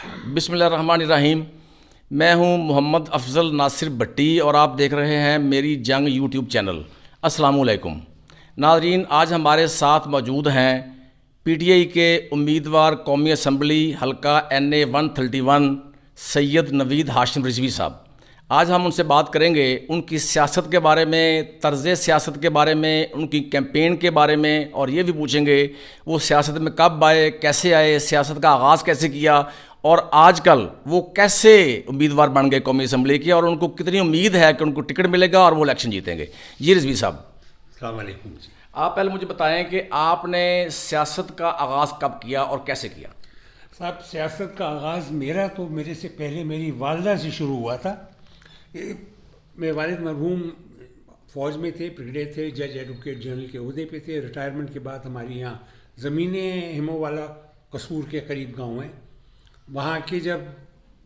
बिस्मिल्लाहिर्रहमानिर्रहीम। मैं हूं मोहम्मद अफजल नासिर भट्टी और आप देख रहे हैं मेरी जंग यूट्यूब चैनल। अस्सलामुअलैकुम नाज़रीन, आज हमारे साथ मौजूद हैं पीटीआई के उम्मीदवार कौमी असम्बली हल्का NA 131 सैयद नवीद हाशिम रिजवी साहब। आज हम उनसे बात करेंगे उनकी सियासत के बारे में, तर्ज़ सियासत के बारे में, उनकी कैंपेन के बारे में, और ये भी पूछेंगे वो सियासत में कब आए, कैसे आए, सियासत का आगाज़ कैसे किया और आजकल वो कैसे उम्मीदवार बन गए कौमी असम्बली के, और उनको कितनी उम्मीद है कि उनको टिकट मिलेगा और वो इलेक्शन जीतेंगे। जी रिजवी साहब, अस्सलाम वालेकुम जी। आप पहले मुझे बताएं कि आपने सियासत का आगाज़ कब किया और कैसे किया। साहब, सियासत का आगाज़ मेरा तो मेरे से पहले मेरी वालदा से शुरू हुआ था। मेरे वालिद मरहूम फ़ौज में थे, ब्रिगेडियर थे, जज एडवोकेट जनरल के ओहदे पे थे। रिटायरमेंट के बाद हमारी यहाँ ज़मीनें हिमोवाला कसूर के करीब गांव है, वहाँ के जब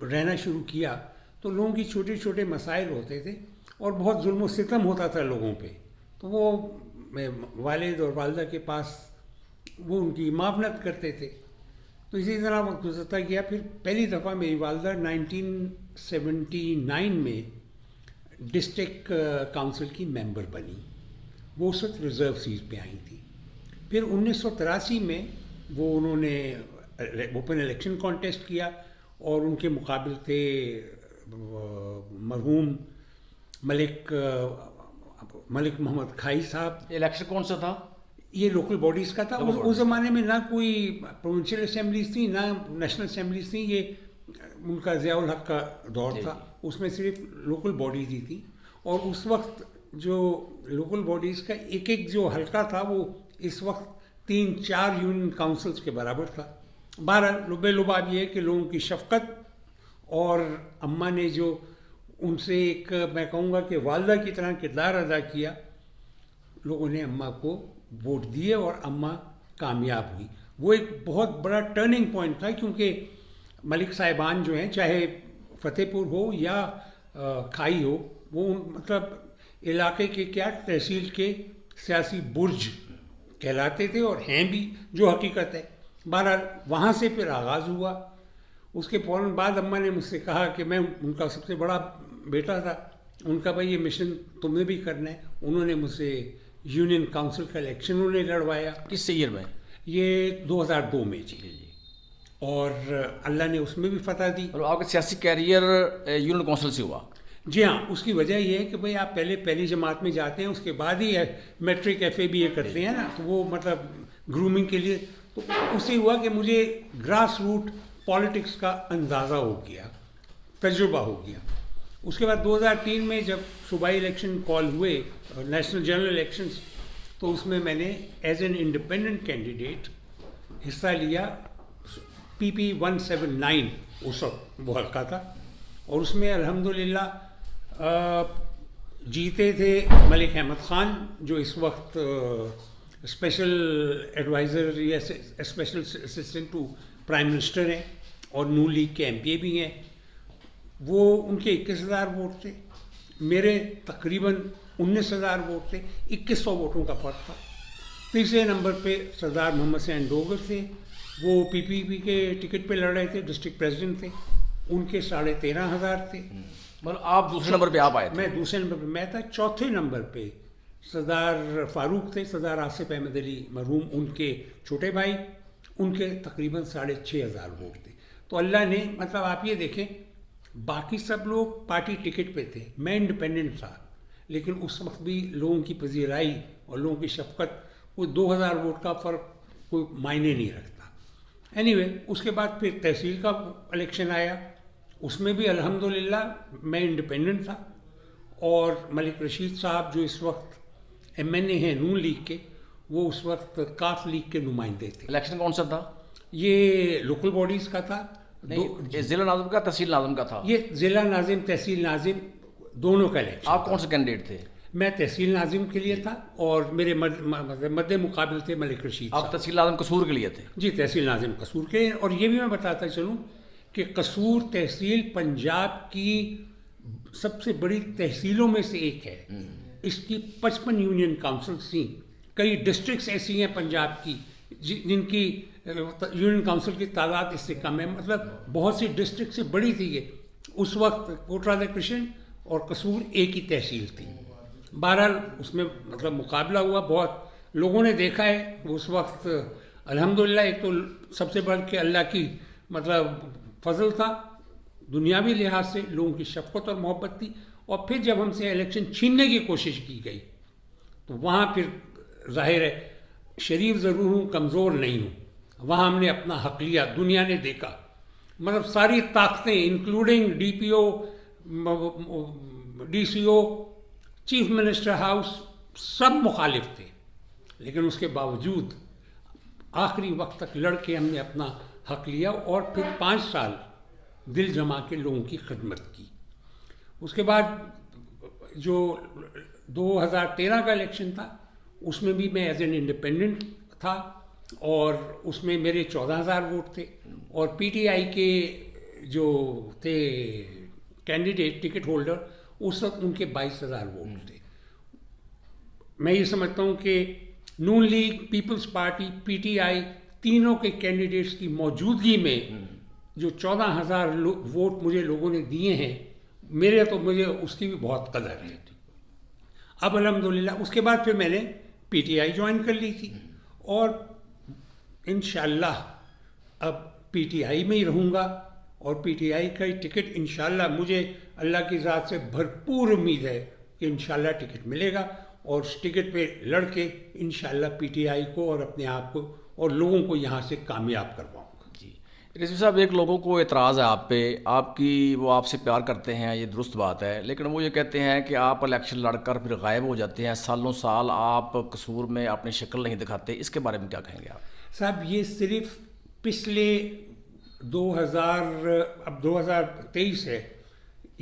रहना शुरू किया तो लोगों की छोटे छोटे मसाइल होते थे और बहुत जुल्म सितम होता था लोगों पे। तो वो वालिद और वालदा के पास वो उनकी मावनत करते थे। तो इसी तरह वक्त गुजरता गया। फिर पहली दफ़ा मेरी वालदा 1979 में डिस्ट्रिक्ट काउंसिल की मेंबर बनी। वो उस वक्त रिज़र्व सीट पे आई थी। फिर 1983 में वो उन्होंने ओपन इलेक्शन कॉन्टेस्ट किया और उनके मुकाबिल थे मरहूम मलिक मोहम्मद खाई साहब। इलेक्शन कौन सा था? ये लोकल बॉडीज़ का था। उस ज़माने में ना कोई प्रोविंशियल असेंबलीज थी ना नेशनल असेंबलीज थी। ये उनका ज़ियाउल हक का दौर था, उसमें सिर्फ लोकल बॉडीज़ ही थी। और उस वक्त जो लोकल बॉडीज़ का एक एक जो हल्का था वो इस वक्त 3-4 यूनियन काउंसिल्स के बराबर था। बहरहाल लुबे-लुबाब ये है कि लोगों की शफकत और अम्मा ने जो उनसे एक, मैं कहूँगा कि वालदा की तरह किरदार अदा किया, लोगों ने अम्मा को वोट दिए और अम्मा कामयाब हुई। वो एक बहुत बड़ा टर्निंग पॉइंट था, क्योंकि मलिक साहिबान जो हैं, चाहे फतेहपुर हो या खाई हो, वो मतलब इलाके के क्या तहसील के सियासी बुर्ज कहलाते थे और हैं भी, जो हकीकत है। बहरहाल वहाँ से फिर आगाज़ हुआ। उसके फ़ौरन बाद अम्मा ने मुझसे कहा कि मैं उनका सबसे बड़ा बेटा था, उनका भाई ये मिशन तुम्हें भी करना है। उन्होंने मुझसे यूनियन काउंसिल का इलेक्शन उन्होंने लड़वाया। किस ईयर में? ये 2002 में जी। और अल्लाह ने उसमें भी फतह दी। और आपका सियासी कैरियर यूनियन काउंसिल से हुआ? जी हाँ। उसकी वजह यह है कि भाई आप पहले पहली जमात में जाते हैं, उसके बाद ही मैट्रिक FA-BA करते हैं ना, तो वो मतलब ग्रूमिंग के लिए। तो उससे हुआ कि मुझे ग्रास रूट पॉलिटिक्स का अंदाज़ा हो गया, तजुर्बा हो गया। उसके बाद 2003 में जब सूबाई इलेक्शन कॉल हुए, नेशनल जनरल इलेक्शंस, तो उसमें मैंने एज एन इंडिपेंडेंट कैंडिडेट हिस्सा लिया। PP 179 उस वक्त वो हल्का था, और उसमें अल्हम्दुलिल्लाह जीते थे मलिक अहमद ख़ान, जो इस वक्त स्पेशल एडवाइज़र या special assistant to prime minister हैं और नून लीग के MPA भी हैं। वो उनके 21,000 वोट थे, मेरे तकरीबन 19,000 वोट थे। 2100 वोटों का फ़र्क था। तीसरे नंबर पे सरदार मोहम्मद सैन डोगर थे, वो PPP के टिकट पे लड़ रहे थे, डिस्ट्रिक्ट प्रेसिडेंट थे। उनके 13,500 थे। मतलब आप दूसरे नंबर पे आप आए थे? मैं दूसरे नंबर पे मैं था। चौथे नंबर पे सरदार फारूक थे, सरदार आसिफ अहमद अली मरहूम, उनके छोटे भाई, उनके तकरीबन 6,500 वोट थे। तो अल्लाह ने, मतलब आप ये देखें, बाकी सब लोग पार्टी टिकट पे थे, मैं इंडिपेंडेंट था, लेकिन उस वक्त भी लोगों की पजीराई और लोगों की शफकत, कोई 2,000 वोट का फ़र्क कोई मायने नहीं रखता। एनीवे, उसके बाद फिर तहसील का इलेक्शन आया। उसमें भी अल्हम्दुलिल्लाह मैं इंडिपेंडेंट था, और मलिक रशीद साहब जो इस वक्त MNA हैं नून लीग के, वो उस वक्त काफ लीग के नुमाइंदे थे। इलेक्शन कौन सा था? ये लोकल बॉडीज़ का था। जिला नाज़िम का, तहसील नाज़िम का था? ये जिला नाजिम, तहसील नाजिम दोनों का इलेक्शन। आप कौन से कैंडिडेट थे? मैं तहसील नाजिम के लिए था और मेरे मद्दे मुकाबिल थे मलिक रशीद। आप तहसील नाज़िम कसूर के लिए थे? जी, तहसील नाजिम कसूर के। और ये भी मैं बताता चलूँ कि कसूर तहसील पंजाब की सबसे बड़ी तहसीलों में से एक है। इसकी 55 यूनियन काउंसिल्स थी। कई डिस्ट्रिक्ट्स ऐसी हैं पंजाब की जिनकी यूनियन काउंसिल की तादाद इससे कम है, मतलब बहुत सी डिस्ट्रिक्ट से बड़ी थी ये। उस वक्त कोट राधा कृष्ण और कसूर एक ही तहसील थी। बहरहाल उसमें मतलब मुकाबला हुआ, बहुत लोगों ने देखा है उस वक्त। अल्हम्दुलिल्लाह एक तो सबसे बढ़ के अल्लाह की मतलब फजल था, दुनियावी लिहाज से लोगों की शफकत और मोहब्बत थी। और फिर जब हमसे इलेक्शन छीनने की कोशिश की गई तो वहाँ फिर जाहिर है शरीफ ज़रूर हूँ, कमज़ोर नहीं हूँ। वहाँ हमने अपना हक लिया, दुनिया ने देखा, मतलब सारी ताकतें including DPO, DCO, chief minister house सब मुखालिफ थे, लेकिन उसके बावजूद आखिरी वक्त तक लड़के हमने अपना हक लिया और फिर 5 साल दिल जमा के लोगों की खिदमत की। उसके बाद जो 2013 का इलेक्शन था उसमें भी मैं एज एन इंडिपेंडेंट था और उसमें मेरे 14,000 वोट थे और PTI के जो थे कैंडिडेट टिकट होल्डर उस वक्त उनके 22,000 वोट थे। मैं ये समझता हूँ कि नून लीग, पीपल्स पार्टी, PTI तीनों के कैंडिडेट्स की मौजूदगी में जो 14,000 वोट मुझे लोगों ने दिए हैं, मुझे उसकी भी बहुत कदर है। अब अल्हम्दुलिल्लाह उसके बाद फिर मैंने PTI ज्वाइन कर ली थी और इंशाअल्लाह अब PTI में ही रहूँगा और PTI का ही टिकट इंशाअल्लाह, मुझे अल्लाह की ज़ात से भरपूर उम्मीद है कि इंशाअल्लाह टिकट मिलेगा और उस टिकट पे लड़ के इंशाअल्लाह PTI को और अपने आप को और लोगों को यहाँ से कामयाब करवाऊँगा। रिजवी साहब, एक लोगों को एतराज़ है आप पे, वो आपसे प्यार करते हैं, ये दुरुस्त बात है, लेकिन वो ये कहते हैं कि आप इलेक्शन लड़कर फिर गायब हो जाते हैं, सालों साल आप कसूर में अपनी शक्ल नहीं दिखाते, इसके बारे में क्या कहेंगे आप? साहब ये सिर्फ पिछले 2023 है,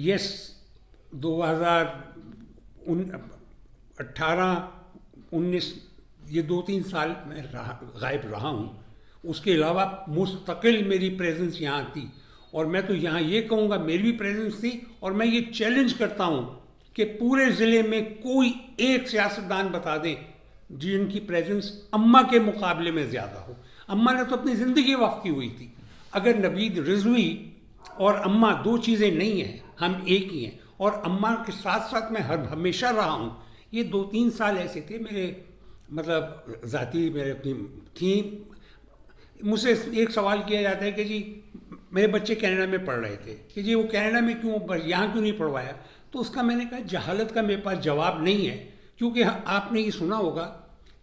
यस 2018-19 ये 2-3 साल मैं गायब रहा हूँ। उसके अलावा मुस्तकिल मेरी प्रेजेंस यहाँ थी और मैं तो यहाँ ये कहूँगा मेरी भी प्रेजेंस थी और मैं ये चैलेंज करता हूँ कि पूरे ज़िले में कोई एक सियासतदान बता दें जिनकी प्रेजेंस अम्मा के मुकाबले में ज़्यादा हो। अम्मा ने तो अपनी ज़िंदगी वक्फ की हुई थी। अगर नवीद रिजवी और अम्मा 2 चीज़ें नहीं हैं, हम एक ही हैं और अम्मा के साथ साथ मैं हमेशा रहा हूँ। ये 2-3 साल ऐसे थे मेरे मतलब ज़ाती मेरे अपनी थी। मुझसे एक सवाल किया जाता है कि जी मेरे बच्चे कनाडा में पढ़ रहे थे कि जी वो कनाडा में क्यों, यहाँ क्यों नहीं पढ़वाया? तो उसका मैंने कहा जहालत का मेरे पास जवाब नहीं है, क्योंकि आपने ये सुना होगा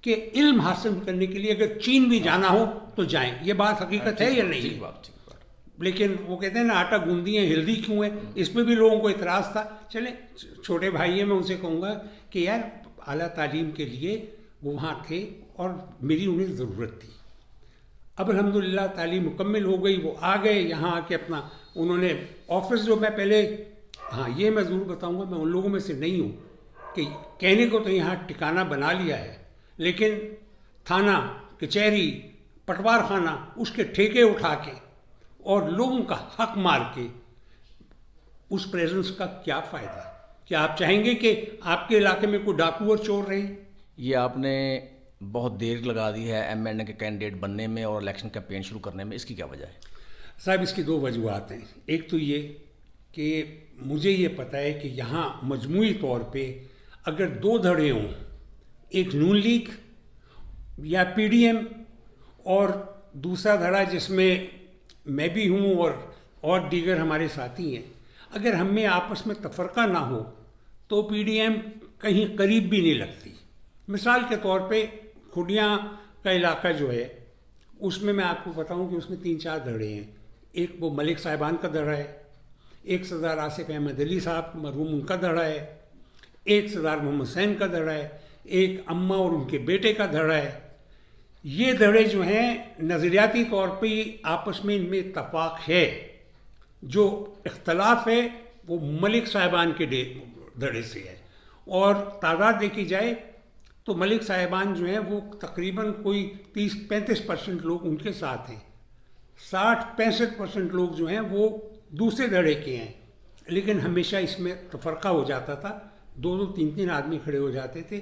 कि इल्म हासिल करने के लिए अगर चीन भी जाना हो तो जाएं। ये बात हकीकत है या नहीं? ठीक बात। लेकिन वो कहते हैं ना आटा गूंदी है हिल्दी क्यों है, इस पर भी लोगों को इतराज़ था। चले छोटे भाई हैं, मैं उनसे कहूँगा कि यार आला तालीम के लिए वो वहाँ थे और मेरी उन्हें ज़रूरत थी। अब अल्हम्दुलिल्लाह तालीम मुकम्मल हो गई, वो आ गए यहाँ आके अपना उन्होंने ऑफिस जो मैं पहले, हाँ ये मैं ज़रूर बताऊँगा, मैं उन लोगों में से नहीं हूँ कि कहने को तो यहाँ ठिकाना बना लिया है, लेकिन थाना, कचहरी, पटवार खाना उसके ठेके उठा के और लोगों का हक मार के उस प्रेजेंस का क्या फ़ायदा? क्या आप चाहेंगे कि आपके इलाके में कोई डाकू और चोर रहे? ये आपने बहुत देर लगा दी है MNA के कैंडिडेट बनने में और इलेक्शन कैंपेन शुरू करने में, इसकी क्या वजह है? साहब इसकी 2 वजूहत हैं। एक तो ये कि मुझे ये पता है कि यहाँ मजमूई तौर पे अगर 2 धड़े हों, एक नून लीग या PDM और दूसरा धड़ा जिसमें मैं भी हूँ और दीगर हमारे साथी हैं, अगर हम में आपस में तफरका ना हो तो PDM कहीं करीब भी नहीं लगती। मिसाल के तौर पे खुडियाँ का इलाका जो है उसमें मैं आपको बताऊं कि उसमें 3-4 धड़े हैं। एक वो मलिक साहिबान का धड़ा है, एक सरदार आसिफ अहमद अली साहब मरहूम उनका धड़ा है, एक सरदार मोहम्मद हुसैन का धड़ा है, एक अम्मा और उनके बेटे का धड़ा है। ये धड़े जो हैं नज़रियाती तौर पे आपस में इनमें इत्तफाक है, जो इख्तलाफ है वो मलिक साहिबान के धड़े से है। और तादाद देखी जाए तो मलिक साहिबान जो हैं वो तकरीबन कोई 30-35% लोग उनके साथ हैं, 60-65% लोग जो हैं वो दूसरे धड़े के हैं। लेकिन हमेशा इसमें तफरका हो जाता था, 2-2, 3-3 आदमी खड़े हो जाते थे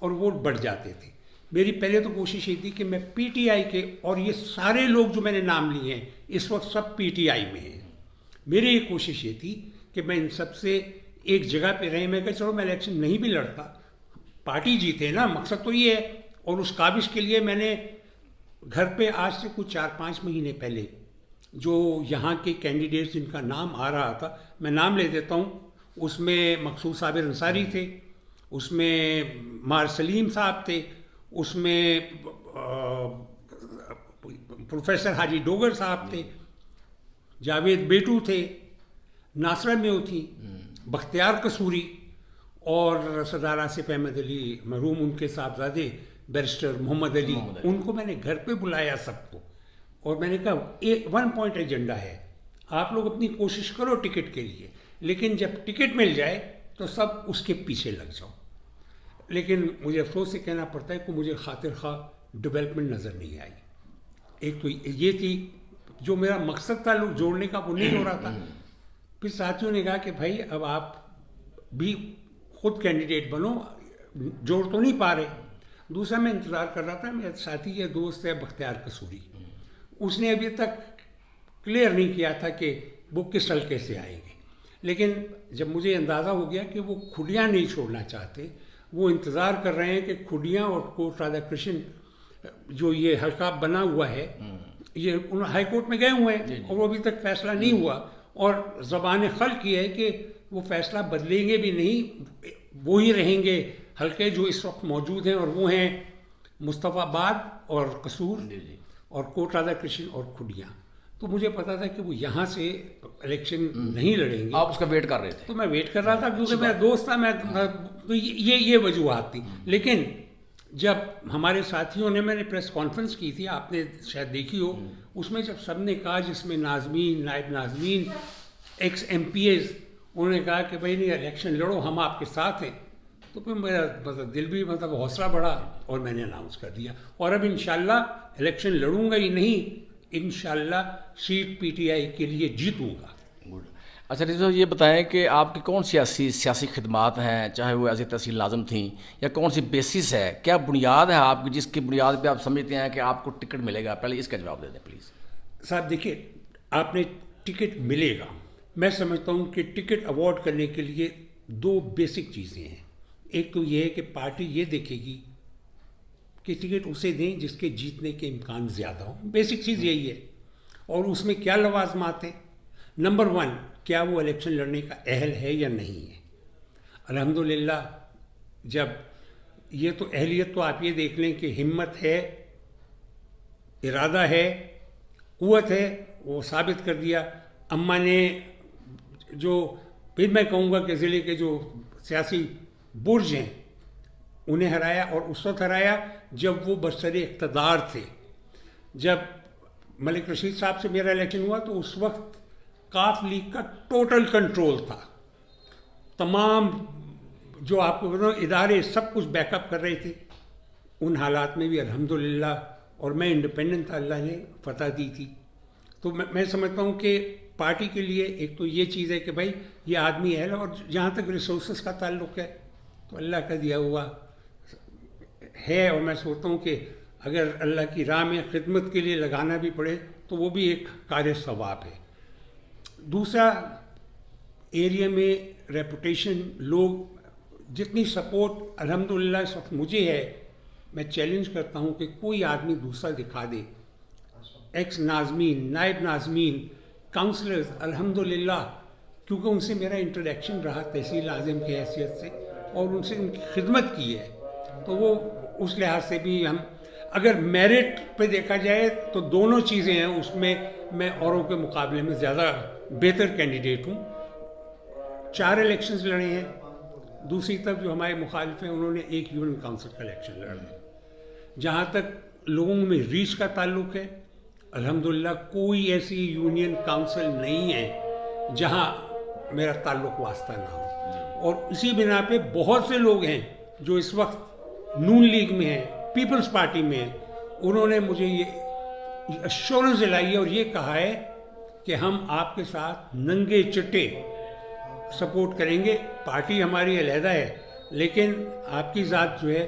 और वोट बढ़ जाते थे। मेरी पहले तो कोशिश ये थी कि मैं पीटीआई के, और ये सारे लोग जो मैंने नाम लिए हैं इस वक्त सब पीटीआई में हैं, मेरी एक कोशिश ये थी कि मैं इन सब से एक जगह पे रहे। मैं कहा चलो मैं इलेक्शन नहीं भी लड़ता, पार्टी जीते ना, मकसद तो ये है। और उस काबिश के लिए मैंने घर पे आज से कुछ 4-5 महीने पहले जो यहाँ के कैंडिडेट्स जिनका नाम आ रहा था, मैं नाम ले देता हूँ, उसमें मकसूद साबिर अंसारी थे, उसमें मार सलीम साहब थे, उसमें प्रोफेसर हाजी डोगर साहब थे, जावेद बेटू थे, नासरा मेव थी, बख्तियार कसूरी और सरदार आसिफ अहमद अली मरहूम, उनके साहबजादे बैरिस्टर मोहम्मद अली। उनको मैंने घर पे बुलाया सबको, और मैंने कहा एक 1 पॉइंट एजेंडा है, आप लोग अपनी कोशिश करो टिकट के लिए, लेकिन जब टिकट मिल जाए तो सब उसके पीछे लग जाओ। लेकिन मुझे अफसोस से कहना पड़ता है कि मुझे खातिर खा डेवलपमेंट नज़र नहीं आई। एक तो ये थी, जो मेरा मकसद था लोग जोड़ने का, वो नहीं हो रहा था। फिर साथियों ने कहा कि भाई अब आप भी खुद कैंडिडेट बनो, जोड़ तो नहीं पा रहे। दूसरा मैं इंतज़ार कर रहा था, मेरा साथी या दोस्त है बख्तियार कसूरी, उसने अभी तक क्लियर नहीं किया था कि वो किस हल्के से आएंगे। लेकिन जब मुझे अंदाज़ा हो गया कि वो खुडियाँ नहीं छोड़ना चाहते, वो इंतज़ार कर रहे हैं कि खुडियाँ और कोट राधा कृष्ण जो ये हल्का बना हुआ है, ये उन हाई कोर्ट में गए हुए हैं और वो अभी तक फैसला नहीं हुआ, और ज़बान खल्क की है कि वो फैसला बदलेंगे भी नहीं, वो ही रहेंगे हल्के जो इस वक्त मौजूद हैं, और वो हैं मुस्तफ़ाबाद और कसूर और कोट राधा कृष्ण और खुडियाँ। तो मुझे पता था कि वो यहाँ से इलेक्शन नहीं लड़ेंगे। आप उसका वेट कर रहे थे? तो मैं वेट कर रहा था क्योंकि मेरा दोस्त था, मैं तो ये वजूहत थी। लेकिन जब हमारे साथियों ने, मैंने प्रेस कॉन्फ्रेंस की थी, आपने शायद देखी हो, उसमें जब सब ने कहा, जिसमें नाज़मीन, नायब नाज़मीन, एक्स MPs, उन्होंने कहा कि भाई नहीं इलेक्शन लड़ो, हम आपके साथ हैं, तो फिर मेरा मतलब दिल भी मतलब हौसला बढ़ा और मैंने अनाउंस कर दिया। और अब इंशाल्लाह इलेक्शन लड़ूंगा ही नहीं, इंशाल्लाह सीट पीटीआई के लिए जीतूंगा। गुड। अच्छा रिजवान, ये बताएं कि आपकी कौन सी सियासी खिदमात हैं, चाहे वो एज ए तहसील लाजम थी, या कौन सी बेसिस है, क्या बुनियाद है आपकी जिसकी बुनियाद पे आप समझते हैं कि आपको टिकट मिलेगा? पहले इसका जवाब दे दें प्लीज़। साहब देखिए, आपने टिकट मिलेगा, मैं समझता हूँ कि टिकट अवॉर्ड करने के लिए 2 बेसिक चीज़ें हैं। एक तो ये है कि पार्टी ये देखेगी कि टिकट उसे दें जिसके जीतने के इम्कान ज़्यादा हो, बेसिक चीज़ यही है। और उसमें क्या लवाजमात हैं? नंबर 1, क्या वो इलेक्शन लड़ने का अहल है या नहीं है। अल्हम्दुलिल्लाह, जब ये तो अहलियत तो आप ये देख लें कि हिम्मत है, इरादा है, क़ुव्वत है, वो साबित कर दिया। अम्मा ने जो, फिर मैं कहूँगा कि ज़िले के जो सियासी बुर्ज हैं उन्हें हराया, और उस वक्त हराया जब वो बरसरे इक़्तिदार थे। जब मलिक रशीद साहब से मेरा इलेक्शन हुआ तो उस वक्त काफ लीग का टोटल कंट्रोल था, तमाम जो आपको बताऊँ इदारे सब कुछ बैकअप कर रहे थे। उन हालात में भी अल्हम्दुलिल्लाह, और मैं इंडिपेंडेंट था, अल्लाह ने फतह दी थी। तो मैं समझता हूँ कि पार्टी के लिए एक तो ये चीज़ है कि भाई ये आदमी है, और जहाँ तक रिसोर्स का ताल्लुक़ है तो अल्लाह का दिया हुआ है। और मैं सोचता हूँ कि अगर अल्लाह की राह में खिदमत के लिए लगाना भी पड़े तो वो भी एक कार्य सवाब है। दूसरा, एरिया में रेपुटेशन, लोग जितनी सपोर्ट अल्हम्दुलिल्लाह इस वक्त मुझे है, मैं चैलेंज करता हूँ कि कोई आदमी दूसरा दिखा दे, एक्स नाज़मीन, नायब नाज़मीन, काउंसलर्स, अल्हम्दुलिल्लाह, क्योंकि उनसे मेरा इंटरेक्शन रहा तहसील आज़म की हैसियत से, और उनसे उनकी खिदमत की है, तो वो उस लिहाज से भी हम, अगर मेरिट पे देखा जाए तो दोनों चीज़ें हैं, उसमें मैं औरों के मुकाबले में ज़्यादा बेहतर कैंडिडेट हूँ। 4 इलेक्शंस लड़े हैं। दूसरी तरफ जो हमारे मुखालिफ हैं उन्होंने एक यूनियन काउंसिल का इलेक्शन लड़ा है। जहाँ तक लोगों में रीच का ताल्लुक़ है, अल्हम्दुलिल्लाह कोई ऐसी यूनियन काउंसिल नहीं है जहाँ मेरा ताल्लुक़ वास्ता ना हो। और इसी बिना पे बहुत से लोग हैं जो इस वक्त नून लीग में हैं, पीपल्स पार्टी में हैं, उन्होंने मुझे ये एश्योरेंस दिलाई है और ये कहा है कि हम आपके साथ नंगे चिट्टे सपोर्ट करेंगे। पार्टी हमारी अलहदा है, लेकिन आपकी ज़ात जो है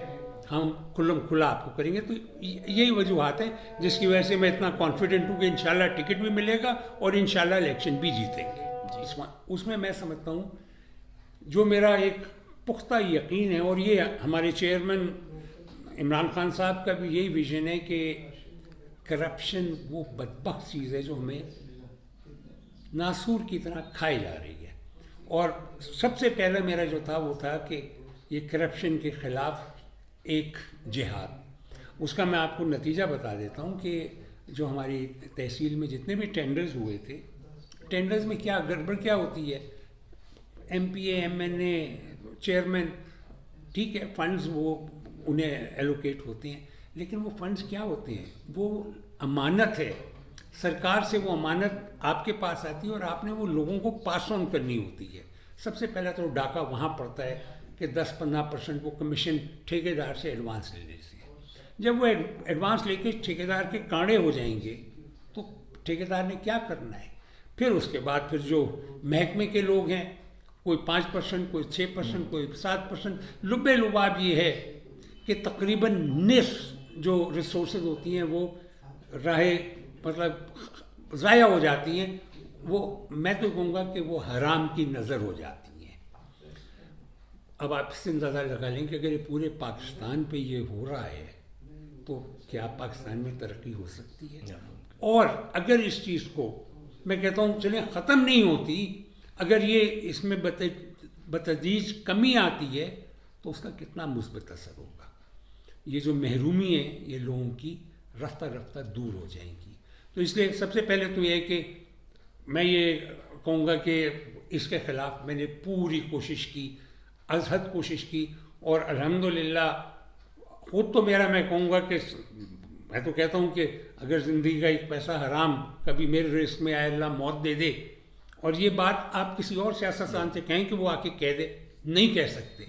हम खुल्लम खुला आपको करेंगे। तो यही वजूहत है जिसकी वजह से मैं इतना कॉन्फिडेंट हूँ कि इंशाल्लाह टिकट भी मिलेगा और इंशाल्लाह इलेक्शन भी जीतेंगे। उसमें मैं समझता हूँ जो मेरा एक पुख्ता यकीन है, और ये हमारे चेयरमैन इमरान खान साहब का भी यही विजन है कि करप्शन वो बदबख्त चीज़ है जो हमें नासूर की तरह खाई जा रही है। और सबसे पहला मेरा जो था वो था कि ये करप्शन के ख़िलाफ़ एक जिहाद, उसका मैं आपको नतीजा बता देता हूँ कि जो हमारी तहसील में जितने भी टेंडर्स हुए थे, टेंडर्स में क्या गड़बड़ क्या होती है, MPA MNA चेयरमैन, ठीक है, फंड्स वो उन्हें एलोकेट होते हैं, लेकिन वो फंड्स क्या होते हैं, वो अमानत है, सरकार से वो अमानत आपके पास आती है और आपने वो लोगों को पास ऑन करनी होती है। सबसे पहला तो डाका वहाँ पड़ता है कि 10-15% वो कमीशन ठेकेदार से एडवांस लेने से। जब वो एडवांस लेके ठेकेदार के कांडे हो जाएंगे तो ठेकेदार ने क्या करना है, फिर उसके बाद फिर जो महकमे के लोग हैं, कोई 5%, कोई 6%, कोई 7%, लुबे लुबाब ये है कि तकरीबन निस्फ जो रिसोर्सेज होती हैं वो राहे मतलब ज़ाया हो जाती हैं। वो मैं तो कहूँगा कि वो हराम की नज़र हो जाती हैं। अब आप इससे अंदाज़ा लगा लें कि अगर ये पूरे पाकिस्तान पे ये हो रहा है तो क्या पाकिस्तान में तरक्की हो सकती है? और अगर इस चीज़ को मैं कहता हूँ चलें ख़त्म नहीं होती, अगर ये इसमें बतदरीज कमी आती है तो उसका कितना मुस्बत असर होगा। ये जो महरूमी है ये लोगों की रफ्ता रफ्ता दूर हो जाएंगी। तो इसलिए सबसे पहले तो ये है कि मैं ये कहूँगा कि इसके ख़िलाफ़ मैंने पूरी कोशिश की, अज़हद कोशिश की, और अल्हम्दुलिल्लाह खुद तो मेरा मैं कहूँगा कि मैं तो कहता हूँ कि अगर ज़िंदगी का एक पैसा हराम कभी मेरे रिस्क में आए, अल्लाह मौत दे दे, और ये बात आप किसी और सियासतदान से कहें कि वो आके कह दे, नहीं कह सकते।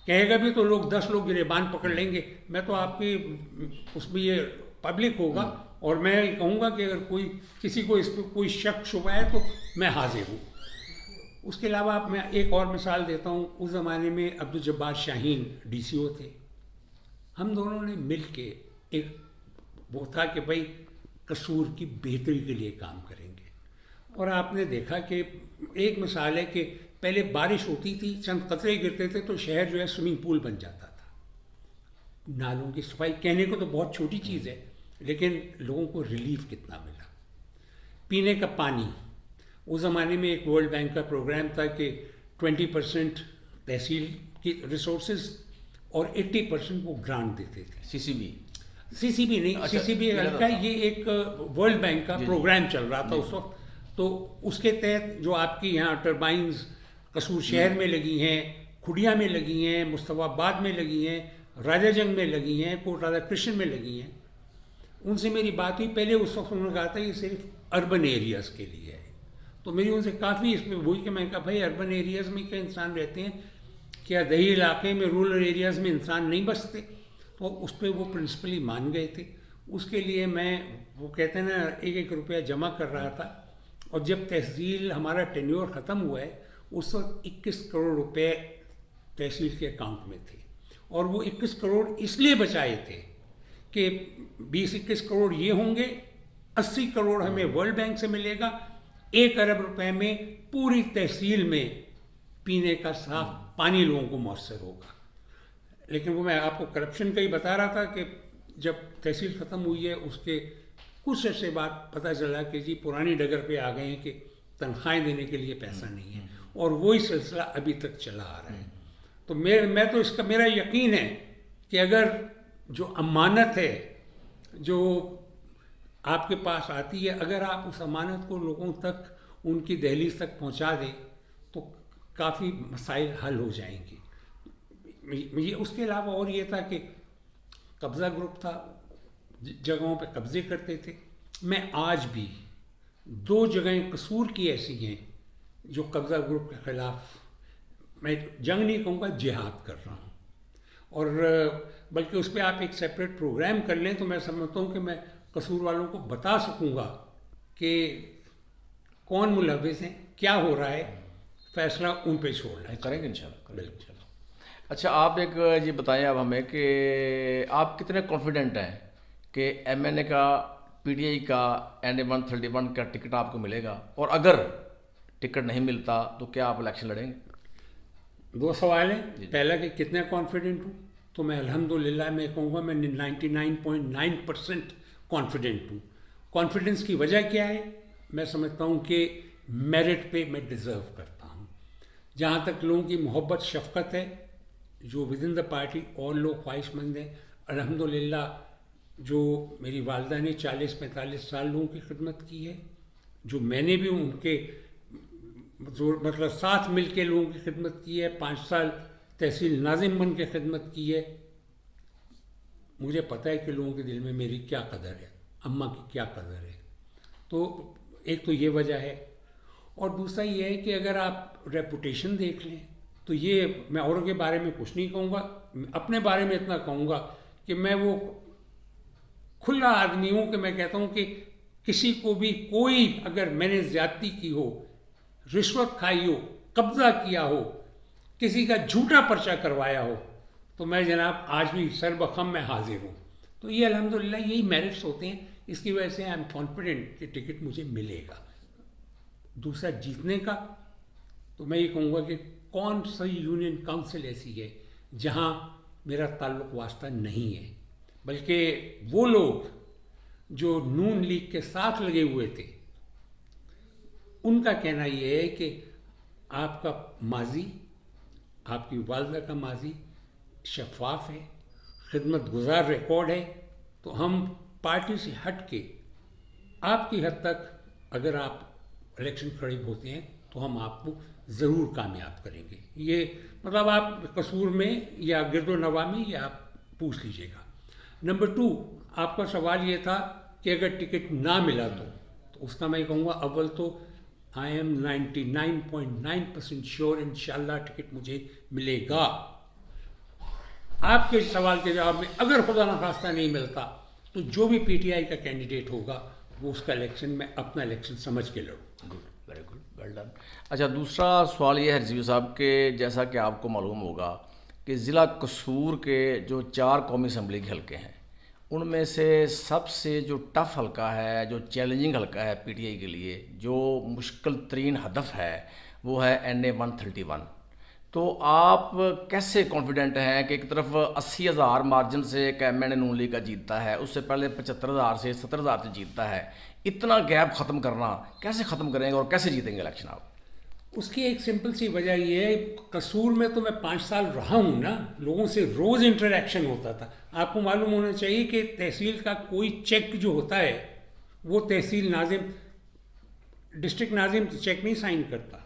कहेगा भी तो लोग 10 लोग गिरेबान पकड़ लेंगे। मैं तो आपकी उसमें ये पब्लिक होगा और मैं कहूँगा कि अगर कोई किसी को इस पर कोई शक शुबा है तो मैं हाजिर हूँ। उसके अलावा मैं एक और मिसाल देता हूँ। उस ज़माने में अब्दुल जब्बार शाहीन DCO थे। हम दोनों ने मिल के एक वो था कि भाई कसूर की बेहतरी के लिए काम करेंगे। और आपने देखा कि एक मिसाल है कि पहले बारिश होती थी, चंद कतरे गिरते थे तो शहर जो है स्विमिंग पूल बन जाता था। नालों की सफाई कहने को तो बहुत छोटी चीज़ है, लेकिन लोगों को रिलीफ कितना मिला। पीने का पानी, उस ज़माने में एक वर्ल्ड बैंक का प्रोग्राम था कि 20% तहसील की रिसोर्सेज और 80% वो ग्रांट देते थे। CCB नहीं, अच्छा, CCB का ये एक वर्ल्ड बैंक का प्रोग्राम चल रहा था उस वक्त। तो उसके तहत जो आपकी यहाँ टर्बाइन्स कसूर शहर में लगी हैं, खुडिया में लगी हैं, मुस्तफाबाद में लगी हैं, राजाजंग में लगी हैं, कोट राधा कृष्ण में लगी हैं, उनसे मेरी बात हुई। पहले उस वक्त उन्होंने कहा था ये सिर्फ अर्बन एरियाज़ के लिए है। तो मेरी उनसे काफ़ी इसमें हुई कि मैंने कहा भाई अर्बन एरियाज़ में क्या इंसान रहते हैं, क्या दही इलाके में रूरल एरियाज़ में इंसान नहीं बसते? तो उस पर वो प्रिंसिपली मान गए थे। उसके लिए मैं वो कहते हैं ना 1-1 रुपया जमा कर रहा था। और जब तहसील हमारा टेन्योर ख़त्म हुआ है उस वक्त 21 करोड़ रुपए तहसील के अकाउंट में थे। और वो 21 करोड़ इसलिए बचाए थे कि 20-21 करोड़ ये होंगे, 80 करोड़ हमें वर्ल्ड बैंक से मिलेगा, 1 अरब रुपए में पूरी तहसील में पीने का साफ पानी लोगों को मौसर होगा। लेकिन वो मैं आपको करप्शन का ही बता रहा था कि जब तहसील ख़त्म हुई है उसके कुछ अर्से बाद पता चला कि जी पुरानी डगर पे आ गए हैं कि तनख्वाहें देने के लिए पैसा नहीं है, और वही सिलसिला अभी तक चला आ रहा है। तो मैं तो इसका मेरा यकीन है कि अगर जो अमानत है जो आपके पास आती है, अगर आप उस अमानत को लोगों तक उनकी दहलीज तक पहुंचा दें तो काफ़ी मसाइल हल हो जाएंगे। ये उसके अलावा और ये था कि कब्ज़ा ग्रुप था, जगहों पे कब्ज़े करते थे। मैं आज भी 2 जगहें कसूर की ऐसी हैं जो कब्ज़ा ग्रुप के ख़िलाफ़ मैं जंग नहीं कहूँगा, जिहाद कर रहा हूँ। और बल्कि उस पर आप एक सेपरेट प्रोग्राम कर लें तो मैं समझता हूँ कि मैं कसूर वालों को बता सकूँगा कि कौन मुलव्विस हैं, क्या हो रहा है, फैसला उन पे छोड़ना है। करेंगे इंशाल्लाह। बिल्कुल। अच्छा, आप एक ये बताएं अब हमें कि आप कितने कॉन्फिडेंट हैं कि एमएनए का, पीटीआई का NA-131 का टिकट आपको मिलेगा, और अगर टिकट नहीं मिलता तो क्या आप इलेक्शन लड़ेंगे? दो सवाल हैं। पहला कि कितने कॉन्फिडेंट हूँ, तो मैं अल्हम्दुलिल्लाह मैं कहूँगा मैं 99.9% कॉन्फिडेंट हूँ। कॉन्फिडेंस की वजह क्या है? मैं समझता हूँ कि मेरिट पे मैं डिज़र्व करता हूँ। जहाँ तक लोगों की मोहब्बत शफ़क़त है, जो विद इन द पार्टी और लोग ख्वाहिशमंद हैं, अल्हम्दुलिल्लाह जो मेरी वालदा ने 40-45 साल लोगों की खिदमत की है, जो मैंने भी उनके मतलब साथ मिल के लोगों की खिदमत की है, 5 साल तहसील नाज़िम बन के खिदमत की है, मुझे पता है कि लोगों के दिल में मेरी क्या कदर है, अम्मा की क्या कदर है। तो एक तो ये वजह है, और दूसरा ये है कि अगर आप रेपुटेशन देख लें तो ये, मैं औरों के बारे में कुछ नहीं कहूँगा, अपने बारे में इतना कहूँगा कि मैं वो खुला आदमी हूँ कि मैं कहता हूँ कि किसी को भी कोई अगर मैंने ज्यादती की हो, रिश्वत खाई हो, कब्जा किया हो, किसी का झूठा पर्चा करवाया हो, तो मैं जनाब आज भी सरबखम में हाजिर हूँ। तो ये अल्हम्दुलिल्लाह यही मेरिट्स होते हैं, इसकी वजह से आई एम कॉन्फिडेंट कि टिकट मुझे मिलेगा। दूसरा जीतने का, तो मैं ये कहूँगा कि कौन सी यूनियन काउंसिल ऐसी है जहाँ मेरा ताल्लुक वास्ता नहीं है, बल्कि वो लोग जो नून लीग के साथ लगे हुए थे उनका कहना यह है कि आपका माजी, आपकी वालदा का माजी शफाफ है, खिदमत गुजार रिकॉर्ड है, तो हम पार्टी से हट के आपकी हद तक अगर आप इलेक्शन खड़े होते हैं तो हम आपको ज़रूर कामयाब करेंगे। ये मतलब आप कसूर में या गिरदो नवा में ये आप पूछ लीजिएगा। नंबर 2, आपका सवाल ये था कि अगर टिकट ना मिला तो उसका मैं कहूँगा, अव्वल तो आई एम 99.9% श्योर इंशाल्लाह टिकट मुझे मिलेगा। आपके सवाल के जवाब में अगर खुदा न खास्ता नहीं मिलता तो जो भी पीटीआई का कैंडिडेट होगा वो उसका इलेक्शन में अपना इलेक्शन समझ के लड़ूँ। Good, very good, well done. अच्छा, दूसरा सवाल ये है रिजवी साहब के, जैसा कि आपको मालूम होगा कि ज़िला कसूर के जो 4 कौमी असम्बली के हलके हैं, उनमें से सबसे जो टफ़ हलका है, जो चैलेंजिंग हलका है पीटीआई के लिए, जो मुश्किल तरीन हदफ है, वो है NA-131। तो आप कैसे कॉन्फिडेंट हैं कि एक तरफ 80,000 मार्जिन से एमएनए नून लीग का जीतता है, उससे पहले 75,000 से 70,000 से जीतता है, इतना गैप ख़त्म करना कैसे ख़त्म करेंगे और कैसे जीतेंगे इलेक्शन आप? उसकी एक सिंपल सी वजह ये है, कसूर में तो मैं 5 साल रहा हूँ ना, लोगों से रोज़ इंटरेक्शन होता था। आपको मालूम होना चाहिए कि तहसील का कोई चेक जो होता है वो तहसील नाजिम, डिस्ट्रिक्ट नाजिम चेक नहीं साइन करता,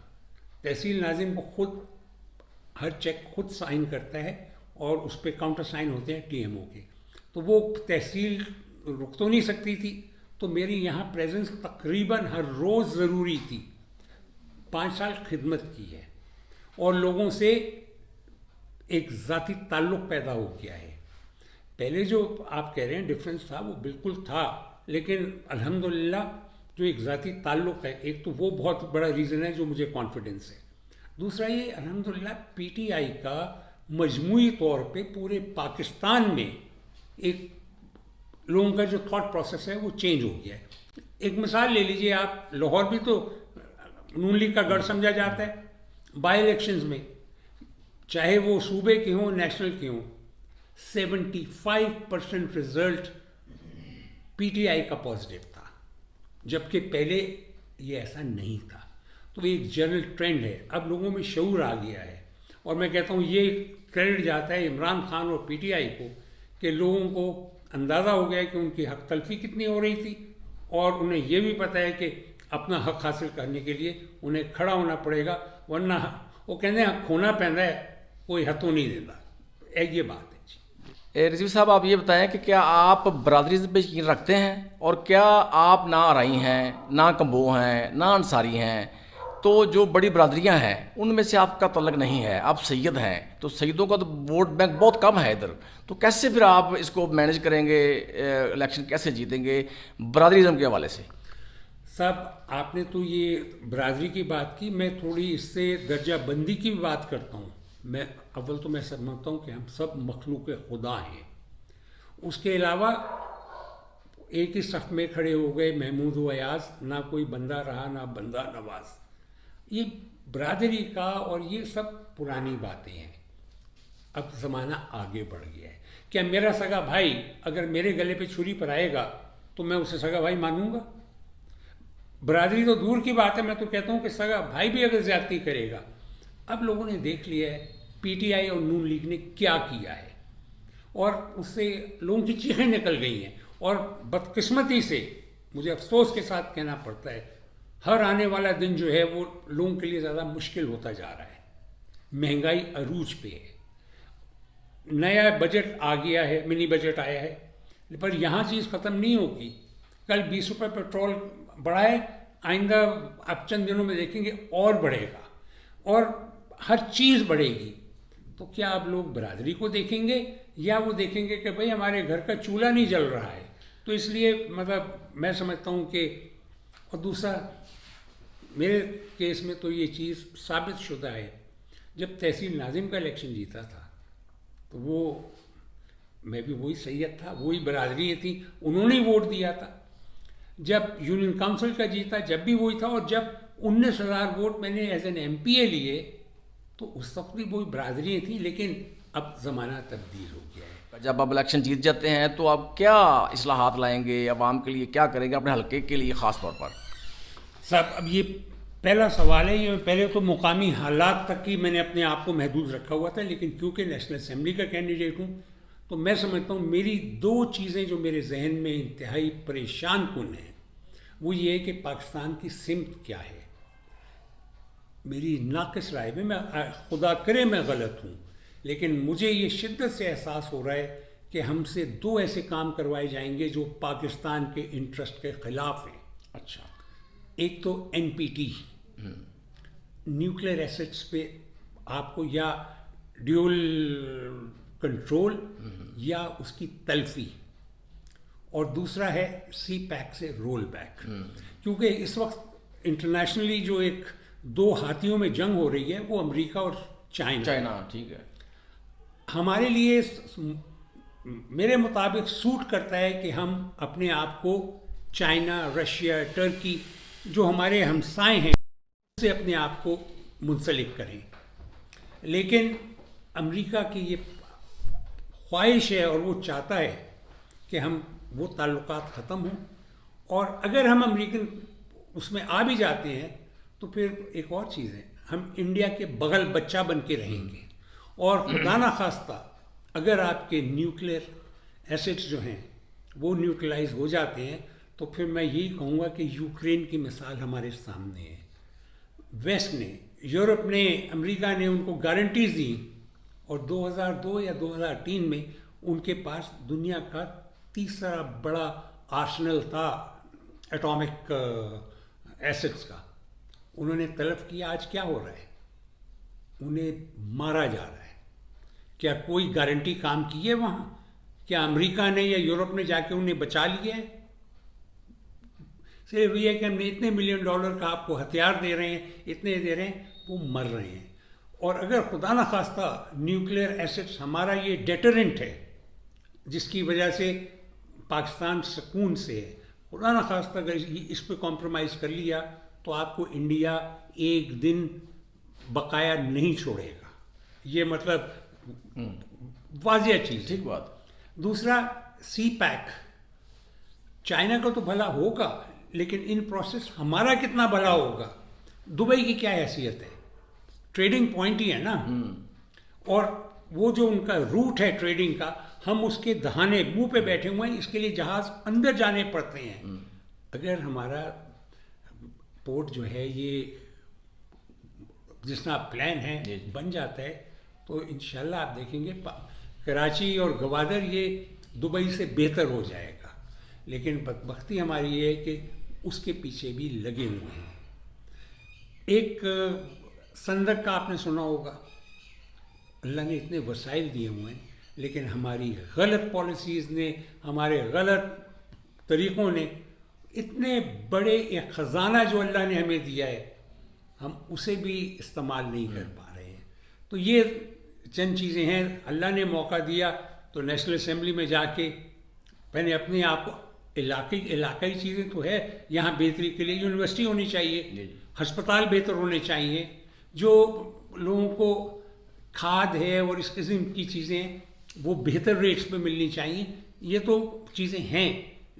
तहसील नाजिम को खुद हर चेक खुद साइन करता है और उस पर काउंटर साइन होते हैं टीएमओ के। तो वो तहसील रुक तो नहीं सकती थी, तो मेरी यहाँ प्रेजेंस तकरीबन हर रोज़ ज़रूरी थी। 5 साल खिदमत की है और लोगों से एक ज़ाती ताल्लुक़ पैदा हो गया है। पहले जो आप कह रहे हैं डिफरेंस था वो बिल्कुल था, लेकिन अल्हम्दुलिल्लाह जो एक ज़ाती ताल्लुक़ है, एक तो वो बहुत बड़ा रीज़न है जो मुझे कॉन्फिडेंस है। दूसरा ये अल्हम्दुलिल्लाह पीटीआई का मजमूई तौर पे पूरे पाकिस्तान में एक लोगों का जो थॉट प्रोसेस है वो चेंज हो गया है। एक मिसाल ले लीजिए आप, लाहौर भी तो नून लीग का गढ़ समझा जाता है। बाई इलेक्शंस में चाहे वो सूबे के हों नेशनल के हों, 75% रिजल्ट पीटीआई का पॉजिटिव था, जबकि पहले ये ऐसा नहीं था। तो एक जनरल ट्रेंड है, अब लोगों में शऊर आ गया है, और मैं कहता हूँ ये क्रेडिट जाता है इमरान खान और पीटीआई को कि लोगों को अंदाज़ा हो गया है कि उनकी हक तलफी कितनी हो रही थी, और उन्हें ये भी पता है कि अपना हक हासिल करने के लिए उन्हें खड़ा होना पड़ेगा, वरना वो कहते हैं खोना पैदा है कोई हथों नहीं देता। एक ये बात है जी। रिजवी साहब, आप ये बताएं कि क्या आप बरादरी पे यकीन रखते हैं, और क्या आप ना आरई हैं, ना कम्बो हैं, ना अंसारी हैं, तो जो बड़ी बरादरियां हैं उनमें से आपका तल्लक नहीं है, आप सैयद हैं, तो सैयदों का तो वोट बैंक बहुत कम है इधर, तो कैसे फिर आप इसको मैनेज करेंगे, इलेक्शन कैसे जीतेंगे बरादरीज़म के हवाले से? साहब आपने तो ये बरादरी की बात की, मैं थोड़ी इससे दर्जा बंदी की भी बात करता हूँ। मैं अव्वल तो मैं समझता हूँ कि हम सब मखलूक खुदा हैं। उसके अलावा एक ही सफ में खड़े हो गए महमूद व अयाज, ना कोई बंदा रहा ना बंदा नवाज। ये बरादरी का और ये सब पुरानी बातें हैं। अब ज़माना आगे बढ़ गया है। क्या मेरा सगा भाई अगर मेरे गले पे छुरी पर आएगा तो मैं उसे सगा भाई मानूंगा? बरादरी तो दूर की बात है, मैं तो कहता हूँ कि सगा भाई भी अगर ज्यादती करेगा। अब लोगों ने देख लिया है पीटीआई और नून लीग ने क्या किया है, और उससे लोगों की चीखें निकल गई हैं। और बदकिस्मती से मुझे अफसोस के साथ कहना पड़ता है, हर आने वाला दिन जो है वो लोगों के लिए ज़्यादा मुश्किल होता जा रहा है। महंगाई अरूज पे है, नया बजट आ गया है, मिनी बजट आया है, पर यहाँ चीज़ ख़त्म नहीं होगी। कल 20 रुपये पेट्रोल बढ़ा है, आइंदा आप चंद दिनों में देखेंगे और बढ़ेगा, और हर चीज़ बढ़ेगी। तो क्या आप लोग बरादरी को देखेंगे या वो देखेंगे कि भाई हमारे घर का चूल्हा नहीं जल रहा है? तो इसलिए मतलब मैं समझता हूँ कि, और दूसरा मेरे केस में तो ये चीज़ साबित शुदा है, जब तहसील नाजिम का इलेक्शन जीता था तो वो मैं भी वही सैयद था, वही बरादरी थी, उन्होंने ही वोट दिया था। जब यूनियन काउंसिल का जीता जब भी वही था, और जब 19,000 वोट मैंने एज एन एमपीए लिए तो उस वक्त भी वही बरादरी थी। लेकिन अब ज़माना तब्दील हो गया है। जब आप इलेक्शन जीत जाते हैं तो आप क्या इस्लाहात लाएंगे, आवाम के लिए क्या करेंगे, अपने हल्के के लिए ख़ास तौर पर? साहब अब ये पहला सवाल है। ये पहले तो मुकामी हालात तक ही मैंने अपने आप को महदूद रखा हुआ था, लेकिन क्योंकि नेशनल असेंबली का कैंडिडेट हूँ तो मैं समझता हूँ मेरी दो चीज़ें जो मेरे जहन में इंतहाई परेशान कुन हैं, वो ये है कि पाकिस्तान की सिमत क्या है। मेरी नाक़िस राय में, मैं खुदा करे मैं गलत हूँ, लेकिन मुझे ये शिद्दत से एहसास हो रहा है कि हमसे दो ऐसे काम करवाए जाएंगे जो पाकिस्तान के इंटरेस्ट के ख़िलाफ़ हैं। अच्छा, एक तो एनपीटी, न्यूक्लियर एसेट्स पे आपको या ड्यूल कंट्रोल या उसकी तल्फी, और दूसरा है सी पैक से रोल बैक। क्योंकि इस वक्त इंटरनेशनली जो एक दो हाथियों में जंग हो रही है वो अमेरिका और चाइना। ठीक है। हमारे लिए मेरे मुताबिक सूट करता है कि हम अपने आप को चाइना, रशिया, टर्की जो हमारे हमसाए हैं उससे अपने आप को मुंसलिक करें। लेकिन अमेरिका की ये ख्वाहिश है और वो चाहता है कि हम वो ताल्लुकात ख़त्म हों, और अगर हम अमेरिकन उसमें आ भी जाते हैं तो फिर एक और चीज़ है, हम इंडिया के बगल बच्चा बन के रहेंगे। और खुदा ना खास्ता अगर आपके न्यूक्लियर एसेट्स जो हैं वो न्यूट्रलाइज हो जाते हैं तो फिर मैं यही कहूँगा कि यूक्रेन की मिसाल हमारे सामने है। वेस्ट ने, यूरोप ने, अमेरिका ने उनको गारंटीज दी, और 2002 या 2003 में उनके पास दुनिया का तीसरा बड़ा आर्सेनल था एटॉमिक एसेट्स का। उन्होंने तलब किया, आज क्या हो रहा है? उन्हें मारा जा रहा है। क्या कोई गारंटी काम की है वहाँ? क्या अमेरिका ने या यूरोप ने जाके उन्हें बचा लिया है? सिर्फ ये है कि हमने इतने $1 मिलियन का आपको हथियार दे रहे हैं, इतने दे रहे हैं, वो मर रहे हैं। और अगर खुदा न खास्ता न्यूक्लियर एसेट्स हमारा ये डेटरेंट है जिसकी वजह से पाकिस्तान सुकून से है, खुदा न खास्ता अगर इस पर कॉम्प्रोमाइज़ कर लिया तो आपको इंडिया एक दिन बकाया नहीं छोड़ेगा। ये मतलब वाजिया चीज़। ठीक बात। दूसरा, सी पैक, चाइना का तो भला होगा लेकिन इन प्रोसेस हमारा कितना भला होगा? दुबई की क्या हैसियत है? ट्रेडिंग पॉइंट ही है ना। और वो जो उनका रूट है ट्रेडिंग का, हम उसके दहाने मुंह पे बैठे हुए हैं, इसके लिए जहाज अंदर जाने पड़ते हैं। अगर हमारा पोर्ट जो है ये जिसना प्लान है बन जाता है तो इंशाल्लाह आप देखेंगे कराची और गवादर ये दुबई से बेहतर हो जाएगा। लेकिन बदबख्ती हमारी ये है कि उसके पीछे भी लगे हुए हैं। एक संदक का आपने सुना होगा, अल्लाह ने इतने वसाइल दिए हुए हैं लेकिन हमारी गलत पॉलिसीज़ ने, हमारे गलत तरीक़ों ने इतने बड़े एक ख़जाना जो अल्लाह ने हमें दिया है हम उसे भी इस्तेमाल नहीं कर पा रहे हैं। तो ये चंद चीज़ें हैं, अल्लाह ने मौका दिया तो नेशनल असेंबली में जाके मैंने अपने आप को इलाकाई चीज़ें तो है, यहाँ बेहतरी के लिए यूनिवर्सिटी होनी चाहिए, अस्पताल बेहतर होने चाहिए, जो लोगों को खाद है और इस किस्म की चीज़ें वो बेहतर रेट्स पे मिलनी चाहिए। ये तो चीज़ें हैं,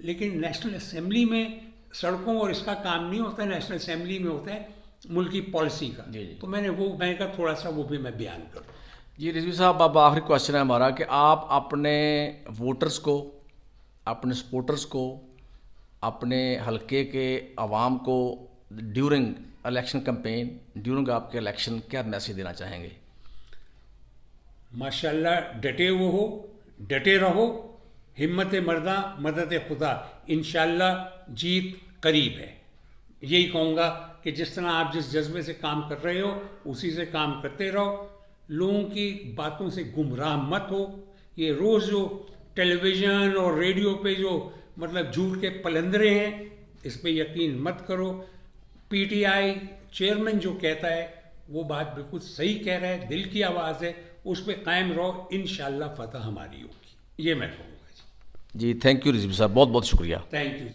लेकिन नेशनल असेंबली में सड़कों और इसका काम नहीं होता, नेशनल असेंबली में होता है मुल्की पॉलिसी का। तो मैंने कहा थोड़ा सा वो भी मैं बयान करूँ। जी रिजवी साहब, अब आखिरी क्वेश्चन है हमारा कि आप अपने वोटर्स को, अपने सपोर्टर्स को, अपने हलके के आवाम को ड्यूरिंग इलेक्शन कैंपेन, ड्यूरिंग आपके इलेक्शन क्या मैसेज देना चाहेंगे? माशाल्लाह डटे रहो, हिम्मत मर्दा मदद खुदा, इंशाल्लाह जीत करीब है। यही कहूँगा कि जिस तरह आप जिस जज्बे से काम कर रहे हो उसी से काम करते रहो, लोगों की बातों से गुमराह मत हो। ये रोज़ जो टेलीविज़न और रेडियो पे जो मतलब झूठ के पलंदरे हैं, इस पे यकीन मत करो। पीटीआई चेयरमैन जो कहता है वो बात बिल्कुल सही कह रहा है, दिल की आवाज़ है, उस पर कायम रहो, इंशाल्लाह फतह हमारी होगी। ये मैं कहूँगा जी। थैंक यू रिजवी साहब, बहुत बहुत शुक्रिया। Thank you.